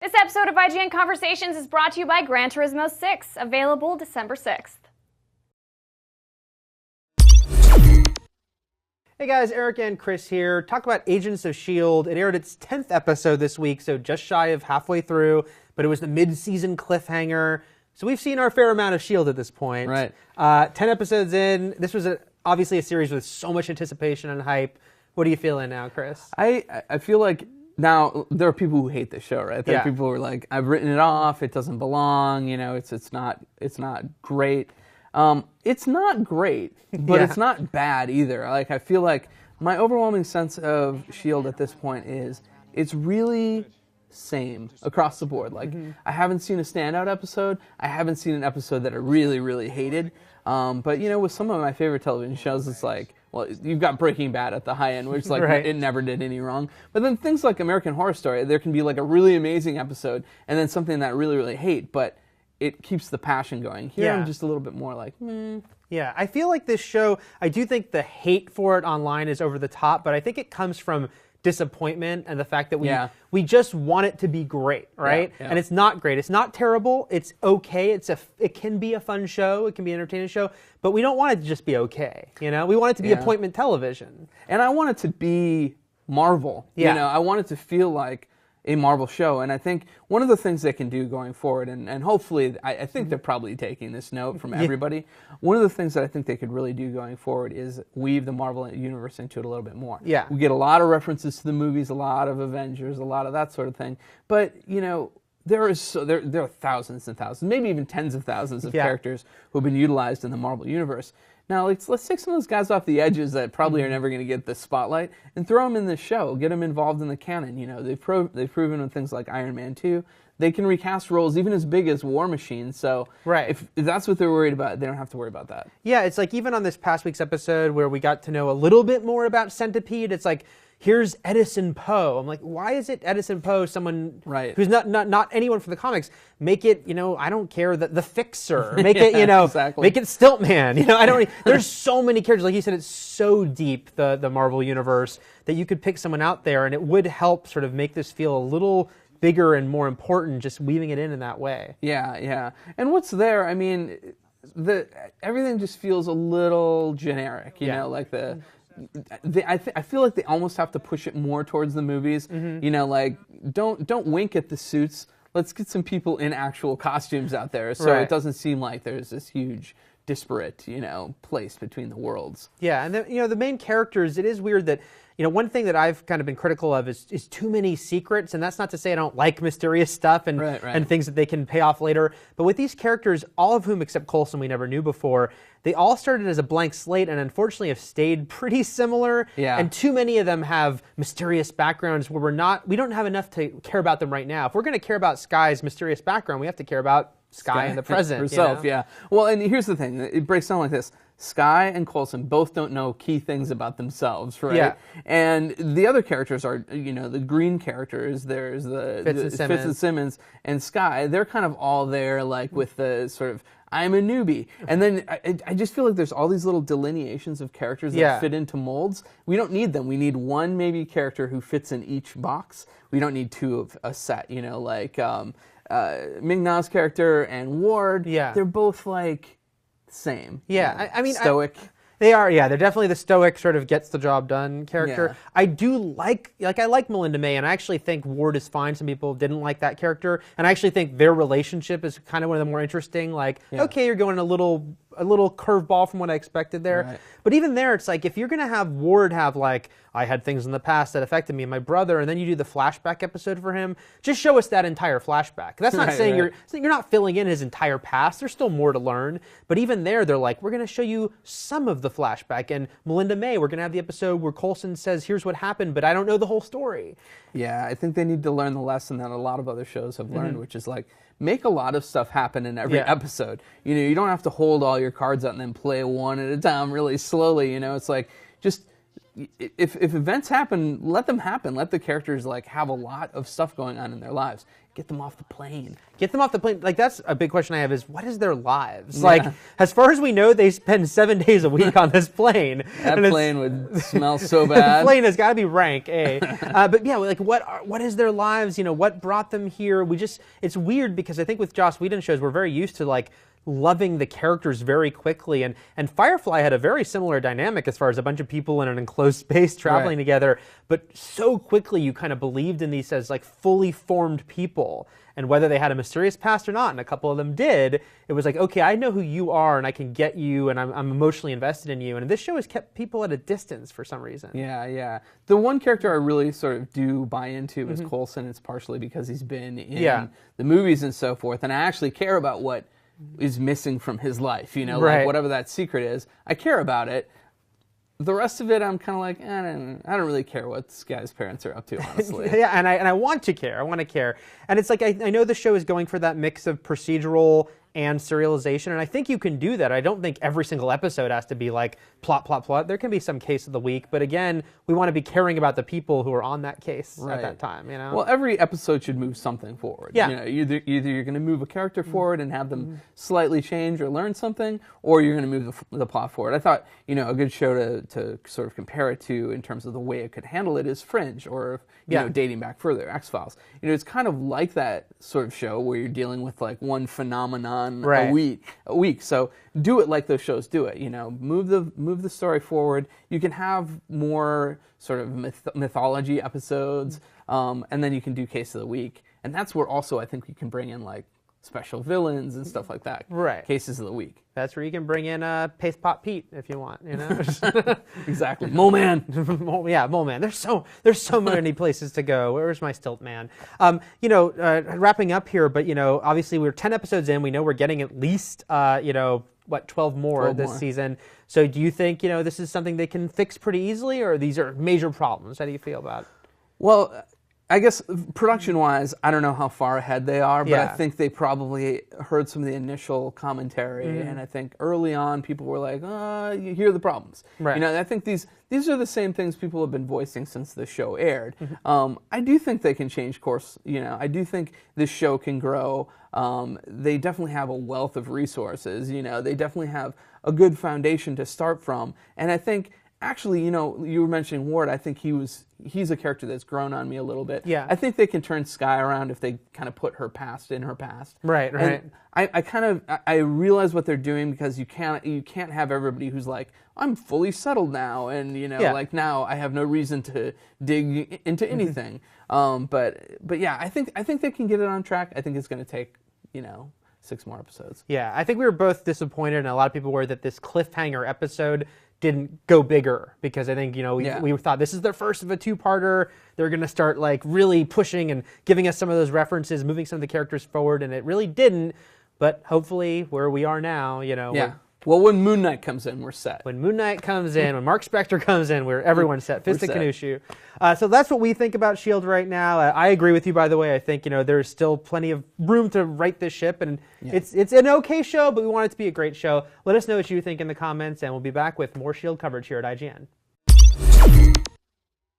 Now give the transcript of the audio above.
This episode of IGN Conversations is brought to you by Gran Turismo 6, available December 6th. Hey guys, Eric and Chris here. Talk about Agents of S.H.I.E.L.D. It aired its 10th episode this week, so just shy of halfway through, but it was the mid-season cliffhanger. So we've seen our fair amount of S.H.I.E.L.D. at this point. Right. 10 episodes in. This was obviously a series with so much anticipation and hype. What are you feeling now, Chris? I feel like now there are people who hate this show, right? There are people who are like, I've written it off. It doesn't belong. You know, it's not great. It's not great, but it's not bad either. Like, I feel like my overwhelming sense of S.H.I.E.L.D. at this point is it's really same across the board. Like, I haven't seen a standout episode. I haven't seen an episode that I really, really hated. But, you know, with some of my favorite television shows, it's like, well, you've got Breaking Bad at the high end, which like it never did any wrong. But then things like American Horror Story, there can be like a really amazing episode and then something that I really, really hate, but it keeps the passion going. Here I'm just a little bit more like, meh. Yeah, I feel like this show, I do think the hate for it online is over the top, but I think it comes from disappointment and the fact that we just want it to be great, right? And it's not great. It's not terrible. It's okay. It can be a fun show. It can be an entertaining show, but we don't want it to just be okay. You know, we want it to be appointment television. And I want it to be Marvel. You know, I want it to feel like a Marvel show. And I think one of the things they can do going forward, and hopefully, I think they're probably taking this note from everybody, one of the things that I think they could really do going forward is weave the Marvel universe into it a little bit more. Yeah. We get a lot of references to the movies, a lot of Avengers, a lot of that sort of thing. But, you know, there are thousands and thousands, maybe even tens of thousands of characters who have been utilized in the Marvel universe. Now, let's take some of those guys off the edges that probably are never going to get the spotlight and throw them in the show, get them involved in the canon. You know, they've proven with things like Iron Man 2, they can recast roles even as big as War Machine. So if that's what they're worried about, they don't have to worry about that. Yeah, it's like even on this past week's episode where we got to know a little bit more about Centipede, it's like, here's Edison Poe. I'm like, why is it Edison Poe, someone who's not anyone from the comics? Make it, you know, I don't care, the Fixer. Make it, you know, make it Stiltman. You know, I don't. There's so many characters. Like you said, it's so deep, the Marvel universe, that you could pick someone out there, and it would help sort of make this feel a little bigger and more important, just weaving it in that way. Yeah. And what's there? I mean, everything just feels a little generic. You know, like I feel like they almost have to push it more towards the movies. You know, like don't wink at the suits. Let's get some people in actual costumes out there, so it doesn't seem like there's this huge disparate, you know, place between the worlds. Yeah, and you know, the main characters. It is weird that, you know, one thing that I've kind of been critical of is too many secrets, and that's not to say I don't like mysterious stuff and things that they can pay off later. But with these characters, all of whom except Coulson we never knew before, they all started as a blank slate and unfortunately have stayed pretty similar. Yeah. And too many of them have mysterious backgrounds where we don't have enough to care about them right now. If we're going to care about Skye's mysterious background, we have to care about Skye in the present. Herself, you know? yeah. Well, and here's the thing. It breaks down like this. Skye and Coulson both don't know key things about themselves, right? Yeah. And the other characters are, you know, the green characters. There's Fitz and Simmons and Skye. They're kind of all there, like with the sort of, I'm a newbie. And then I just feel like there's all these little delineations of characters that fit into molds. We don't need them. We need one maybe character who fits in each box. We don't need two of a set, you know, like Ming-Na's character and Ward. Yeah. They're both like same. Yeah, you know, I mean, stoic. They are, yeah. They're definitely the stoic, sort of gets the job done character. Yeah. I do like I like Melinda May, and I actually think Ward is fine. Some people didn't like that character, and I actually think their relationship is kind of one of the more interesting. Like, okay, you're going a little curveball from what I expected there. Right. But even there, it's like if you're gonna have Ward have like, I had things in the past that affected me and my brother, and then you do the flashback episode for him, just show us that entire flashback. That's not saying you're not filling in his entire past. There's still more to learn. But even there, they're like, we're gonna show you some of the flashback. And Melinda May, we're gonna have the episode where Coulson says, here's what happened, but I don't know the whole story. Yeah, I think they need to learn the lesson that a lot of other shows have learned, which is like, make a lot of stuff happen in every episode. You know, you don't have to hold all your cards out and then play one at a time really slowly. You know, it's like, just if events happen, let them happen. Let the characters like have a lot of stuff going on in their lives. Get them off the plane. Get them off the plane. Like, that's a big question I have is, what is their lives? Like, as far as we know, they spend 7 days a week on this plane. That plane would smell so bad. The plane has got to be rank, eh? But yeah, like, what is their lives? You know, what brought them here? It's weird because I think with Joss Whedon shows, we're very used to, like, loving the characters very quickly, and Firefly had a very similar dynamic as far as a bunch of people in an enclosed space traveling together, but so quickly you kind of believed in these as like fully formed people, and whether they had a mysterious past or not, and a couple of them did, it was like, okay, I know who you are and I can get you, and I'm emotionally invested in you, and this show has kept people at a distance for some reason. Yeah. The one character I really sort of do buy into is Coulson. It's partially because he's been in the movies and so forth, and I actually care about what is missing from his life, you know, like whatever that secret is, I care about it. The rest of it, I'm kind of like, I don't really care what this guy's parents are up to, honestly. Yeah, and I want to care. I want to care. And it's like, I know the show is going for that mix of procedural and serialization, and I think you can do that. I don't think every single episode has to be like plot, plot, plot. There can be some case of the week, but again, we want to be caring about the people who are on that case at that time, you know? Well, every episode should move something forward. Yeah. You know, either you're going to move a character forward and have them slightly change or learn something, or you're going to move the plot forward. I thought, you know, a good show to sort of compare it to in terms of the way it could handle it is Fringe, or, you know, dating back further, X-Files. You know, it's kind of like that sort of show where you're dealing with like one phenomenon a week. So do it like those shows do it. You know, move the story forward. You can have more sort of mythology episodes, and then you can do case of the week. And that's where also I think you can bring in like special villains and stuff like that. Right. Cases of the week. That's where you can bring in Paste Pot Pete if you want, you know? Exactly. Mole Man. Yeah, Mole Man. There's so many places to go. Where's my stilt man? You know, wrapping up here, but, you know, obviously we're 10 episodes in. We know we're getting at least, 12 more this season. So do you think, you know, this is something they can fix pretty easily, or these are major problems? How do you feel about it? Well, I guess production-wise, I don't know how far ahead they are, but I think they probably heard some of the initial commentary, and I think early on people were like, here are the problems. Right. You know, I think these are the same things people have been voicing since the show aired. I do think they can change course. You know, I do think this show can grow. They definitely have a wealth of resources. You know, they definitely have a good foundation to start from, and I think. Actually, you know, you were mentioning Ward. I think he's a character that's grown on me a little bit. Yeah. I think they can turn Skye around if they kind of put her past in her past. Right. And I realize what they're doing, because you can't have everybody who's like, I'm fully settled now, and you know, like now I have no reason to dig into anything. But yeah, I think they can get it on track. I think it's going to take, you know, 6 more episodes. Yeah, I think we were both disappointed, and a lot of people were, that this cliffhanger episode didn't go bigger, because I think, you know, we thought this is their first of a 2-parter. They're going to start like really pushing and giving us some of those references, moving some of the characters forward, and it really didn't. But hopefully, where we are now, you know. Yeah. Well, when Moon Knight comes in, we're set. When Moon Knight comes in, when Mark Spector comes in, everyone's set. Fist of Kanushu. So that's what we think about S.H.I.E.L.D. right now. I agree with you, by the way. I think, you know, there's still plenty of room to right this ship, and it's an okay show, but we want it to be a great show. Let us know what you think in the comments, and we'll be back with more S.H.I.E.L.D. coverage here at IGN.